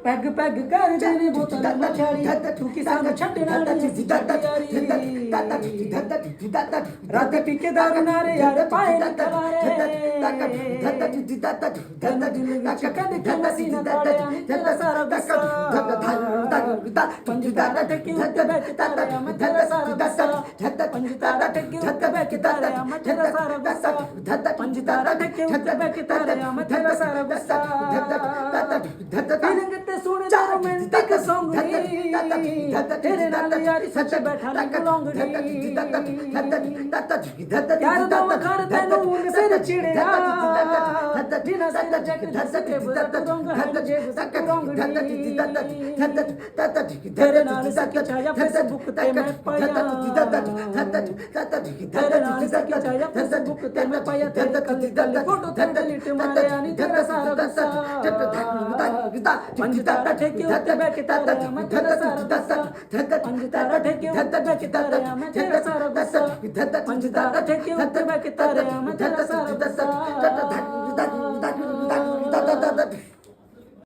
peg peg ਕਰਦੇ ਨੇ ਬੋਤਲ ਮਛਾਲੀ ਤੂੰ ਕਿਸਾਨ ਛੱਡਣਾ ਨਹੀਂ ਰਾਤ ਪੀ ਕੇ ਦਾਰੂ ਨਾਰੇ ਯਾਰ ਪਾਏ ਨੀ ਕਵਾਰੇ ਤਨ ਦਿਲ ਵਿੱਚ ਕਦੇ ਕਦੇ ਸੀਨਾ ਤਾੜਿਆ ਨੀ ਤੇਰਾ ਸਾਰਾ ਗੁੱਸਾ ਪੰਜ ਤਾਰਾ ਟੱਕੀ ਉੱਤੇ ਬੈਠ ਤਾਰਿਆ ਮੈਂ ਤੇਰਾ ਸਾਰਾ ਗੁੱਸਾ ਪੰਜ ਤਾਰਾ ਟੱਕੀ ਉੱਤੇ ਬੈਠ ਤਾਰਿਆ ਮੈਂ ਤੇਰਾ ਸਾਰਾ ਗੁੱਸਾ ਪੰਜ ਤਾਰਾ ਟੱਕੀ ਉੱਤੇ ਬੈਠ ਤਾਰਿਆ ਮੈਂ ਤੇਰਾ ਸਾਰਾ ਗੁੱਸਾ ਫੀਲਿੰਗ ਤੇ ਸੁਣ ਜਾ ਰੋਮਾਂਟਿਕ Song ਤੇਰੇ ਨਾਲ ਯਾਰੀ ਸੱਚ ਬੈਠਾ ਲੰਗੜੀ ਯਾਰ ਦਾ ਵਖਰ ਤੈਨੂੰ ਮੁੰਡ ਸਿਰ ਚਿੜਿਆ ਜਿਨਾ ਸਿਰ ਜੱਕ ਧਸ ਕੇ ਬੁੱਤ ਰੰਗ ਹੈ ਜੇ ਸੱਕ ਰੰਗੜੀ ਤੇਰੇ ਨਾਲ ਸੱਚ ਛਾਇਆ ਫੇਸਬੁੱਕ ਤੇ ਮੈਂ ਪਾਇਆ ਤੇਰੇ ਨਾਲ ਸੱਚ ਛਾਇਆ ਫੇਸਬੁੱਕ ਤੇ ਮੈਂ ਪਾਇਆ ਤੇਰੇ ਕੱਲੀ ਕੱਲੀ ਫੋਟੋ ਤੇ ਡਿਲੀਟ ਮਾਰਿਆ ਨਹੀਂ ਤੇਰਾ ਸਾਰਾ ਦੱਸਾ ਪੰਜ ਤਾਰਾ ਠੇਕੇ ਉੱਤੇ ਬੈਠ ਤਾਰਿਆ ਮੈਂ ਤੇਰਾ ਸਾਰਾ ਦੱਸਾ ਪੰਜ ਤਾਰਾ ਠੇਕੇ ਉੱਤੇ ਬੈਠ ਤਾਰਿਆ ਮੈਂ ਤੇਰਾ ਸਾਰਾ ਦੱਸਾ ਪੰਜ ਤਾਰਾ ਠੇਕੇ ਉੱਤੇ ਬੈਠ ਤਾਰਿਆ ਮੈਂ ਤੇਰਾ ਸਾਰਾ ਦੱਸਾ